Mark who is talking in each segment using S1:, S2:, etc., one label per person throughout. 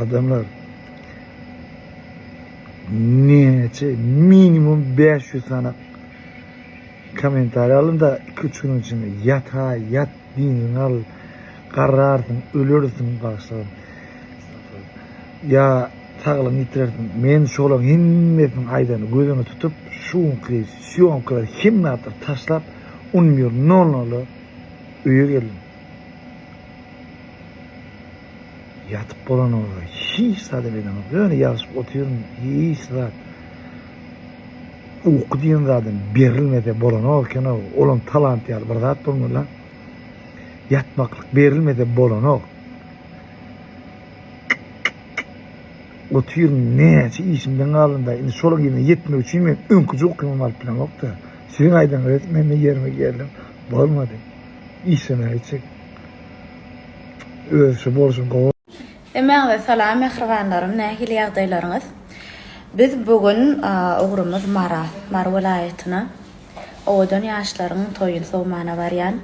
S1: Adamlar neçe minimum 500 tane komentar alın da 2-3 gün içinde yat dinin al karartın ölürsün başlarım ya tağılın itirirsin men şolun himmetin aydanı gözünü tutup şu an kadar himne atıp taşlap unmuyor nolnalı üye gelin yatıp bolan orada hiç sade bedem böyle yazıp oturuyorum hiç rahat uku diyen zaten berilmedi bolan olken olan talant yal bir zat bulmuyor lan yatmaklık berilmedi bolan ol oturuyorum neyse işimden alında şimdi şolun yerine yetme için ben önkücü okuyamam alıp plan yoktu sizin aydan öğretmenle yerime geldim olmadı işine ayçek ölçü borcum kov.
S2: Emeğe salam mehribanlarım, nähil ýagdaýlaryňyz. Biz bugün ugrumyz Mar welaýatyna owadan ýaşlaryň toýuny sowmana barýan.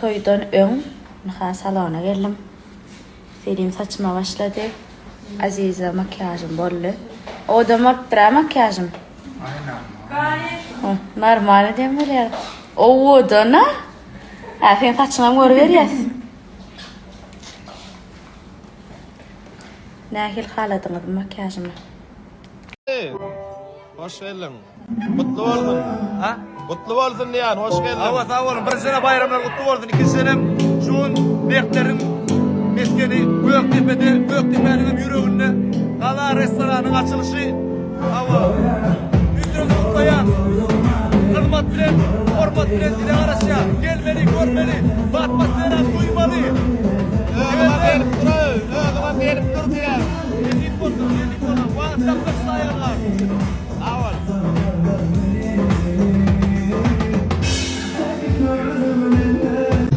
S2: Toýdan öň niha salona geldim. Selim saçma başlady. Aziza makyajym boldy. Oda martra makyajym. Aynen. Normal demler. Owada sen saçyňa görüp berýäs. Nähil haladyňyz makyajymy?
S3: Hoş geldin. Kutlu oldun. Ha? Kutlu oldun diýän, hoş geldin.
S4: Awa sağ olun. Bir sene bayramlar kutlu bolsun. 2 senem şuň beklerin meskeni Göktepe'nin ýüreginde Gala restoranynyň açylyşy. Awa. Üýtüňiz kutlaýan. Hyrmat bilen, hormat bilen dile garaşýa. Gelmeli, görmeli. Batmaslara duýmaly.
S3: Öňüme berip dur diýär.
S4: Elit bolsun. WhatsApp'da saýalar.
S3: Awal.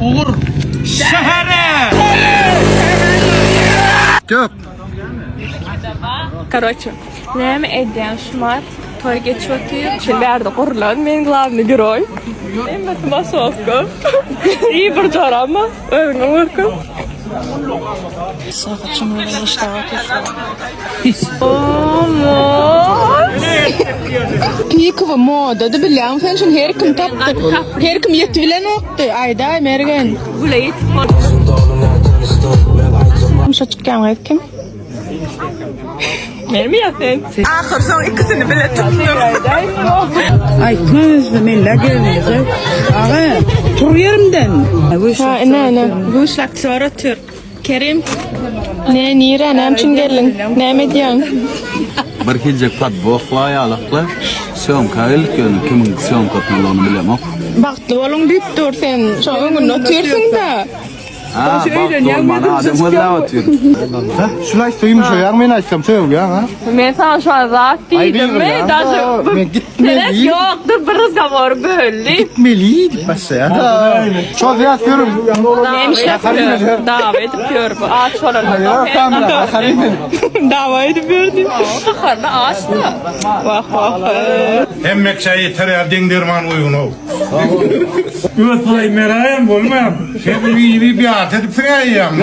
S4: Uğur şehre.
S1: Köp.
S5: Короче, näme edýän şumat toy geçýärdi. Şeýlerde gurlan, men glavny geroy. Emma masoska. İyi bir jarama. Öňe bakın.
S2: Saçymy işläp
S5: Piyikova moda da bilýän sen şun her kim tapdy. Her kim ýeti bilen okdy. Aýda mergen. Bulayt. Şo çykýan kim? Mermi ýasen. Ahir soň ikisini bile tutdum.
S6: Ay kız mella gelmedi. Ağa tur yerimden.
S5: Ha, ne. Bu şlaktör otur. Kerim. Ne nire näme üçin geldin? Näme diýän?
S7: Bir hiljek pat bokla ýalakla. Söňka ilkön kimin söňka ýalyny bilemok.
S5: Bagtly boluň diýip dur sen. Şo öňünde oturýarsyň da.
S7: Ha, bak mana adam wala otur.
S1: Ha, şulay soyum şu ýa men aýtsam söw ýa ha.
S5: Men sana şu an rahat diýdim. Men даже
S1: men gitmeli.
S5: Ýokdur bir razgovor böldi.
S1: Gitmeli diýip başlaýar. Şol ýa görüm.
S5: Men işläp dawa edip ýör bu. Aç bolan.
S1: Ya kamera harim.
S5: Dawa edip ýördi. Taharna açdy. Wah.
S8: Emmek çayı tereyağı dendirman uygun ol.
S4: Evet olay merayem bolmayam.
S8: Sen bir at edip sene yiyem.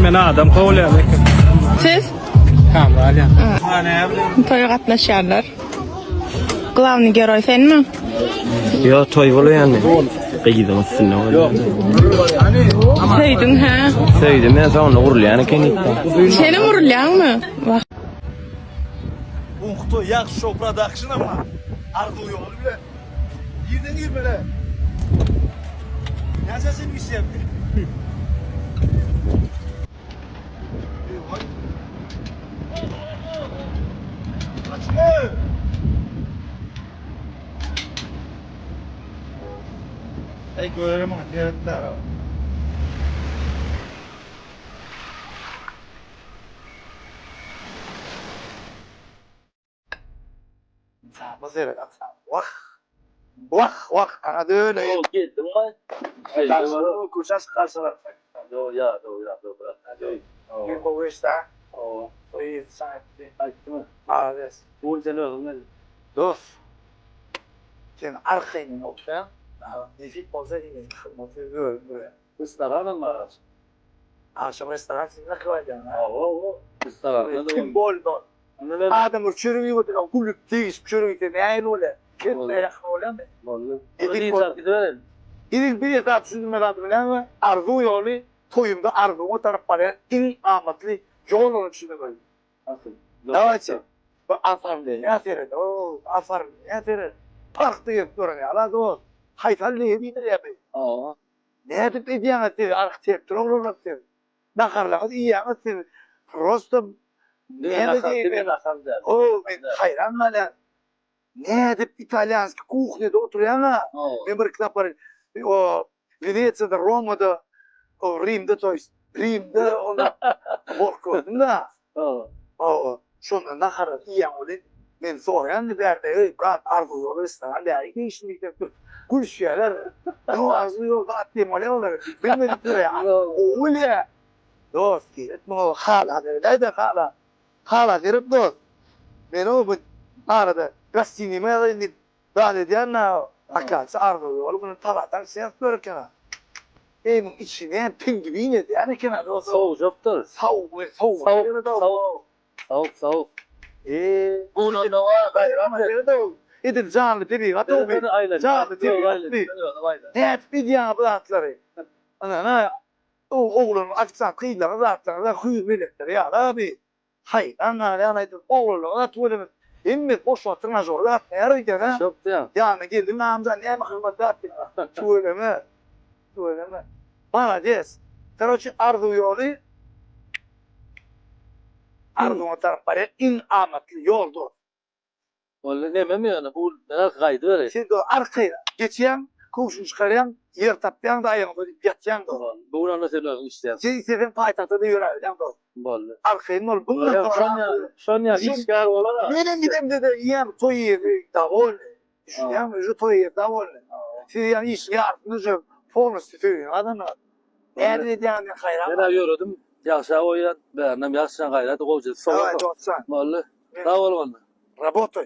S4: Men adam kovlayan.
S5: Siz?
S4: Kamera alyan.
S5: Toýa gatnaşýarlar. Glavny geroy senmi?
S9: Yo toy bolýany. Gyýdym üstüne bolýar.
S5: Seýdin ha?
S9: Söýdüm men sana urulýany kenitde.
S5: Seni urulýanmy? Wah.
S4: Unkto yak show production ama. Ardı ýol bile. Ýerden girmele. Näçe sen iş yapdy?
S1: Ey görürüm diýerler. Bazere Wah, ana döne.
S9: Gitdim mi?
S1: Kursas tasar.
S9: Ya.
S1: Bir kovuşta. Oy, saat.
S9: Açtı mı?
S1: Ades.
S9: Bu sene oldu.
S1: Dos. Sen arkayın olsa, nefik olsa değil, böyle.
S4: Restoran var.
S1: Akşam restoran sizin ne kıvacaksın?
S4: Restoran.
S1: Kim bol bol. Adam çürüğü götürüyor, kulüp değiş, çürüğü götürüyor, ne aynı öyle. Kim ayaklı öyle mi? İlk bir etap sizin adımla mı? Arzu yolu, toyumda arzu o taraf para, en amatlı yol onun içinde böyle. Evet. Bu aferin diye, aferin, aferin, aferin. Park diye durun ya, lan o. Haytal ne bilir ya be. Ne edip ediyen atıyor, arkitektur olur atıyor. Nakarlar iyi atıyor. Prosto ne edip ben hayran lan. Ne edip İtalyanski kuhnede oturuyor ama ben bir kitap var. O Veneziya'da, Roma'da, o Rim'de toys. Rim'de ona korkuyordum da. Şundan nakarar iyi oldu. Ben soğuyan bir yerde arzu yolu restoran değerli değişimlikte kuş yerler. O arzu yolda attığım öyle olur. Bilmedik de ya. Öyle. Dost ki etme o hala nerede hala. Hala girip dost. Ben o bu arada gazetini indi. Daha ediyen ne? Akası arzu yolu bunu tabaktan siyah börken. Evin içine pin gibi inedi yani kenarda o
S4: Soğuk yoktur.
S1: soğuk.
S4: Soğuk.
S1: Bunu da var. Ama nerede o? Edin canlı biri. Hatta o bir
S4: Aynen.
S1: canlı biri. Ne bir ya bu atları. Ana oğlum aksan kıyılarına rahatlarına kıyı veletleri ya abi. Hayır ana oğlum atılır. İmmet boş vaktine zorla atmaya gider.
S4: Çok ya.
S1: Yani geldim namza ne mahkemede attı. Söyleme. Bana des. Короче, arzu yolu Arzu tarafları in amatlı yoldu.
S4: Vallahi nemem yani. Bu ne kaydı öyle.
S1: Şimdi o arkaya geçen, kuşun çıkarayan, yer taplayan da ayağını koyup yatacaksın da.
S4: Bu ne söylüyorsun işte.
S1: Sen senin payitahtını yürüyeceksin da.
S4: Vallahi.
S1: Arkaya ne olur? Bunlar da
S4: Son ya işgal olan.
S1: benim gidem dedi, yiyem toy yeri davul. Düşünüyorum, şu toy yeri davul. Siz yani iş yardımcı formu sütüyor adamlar. Nerede yani hayran?
S4: Ben yürüdüm. Yaşa oyan. Beğendim. Yaşa gayret. Olacak.
S1: Evet, 90.
S4: Vallahi. Sağ ol vallahi.
S1: Работай.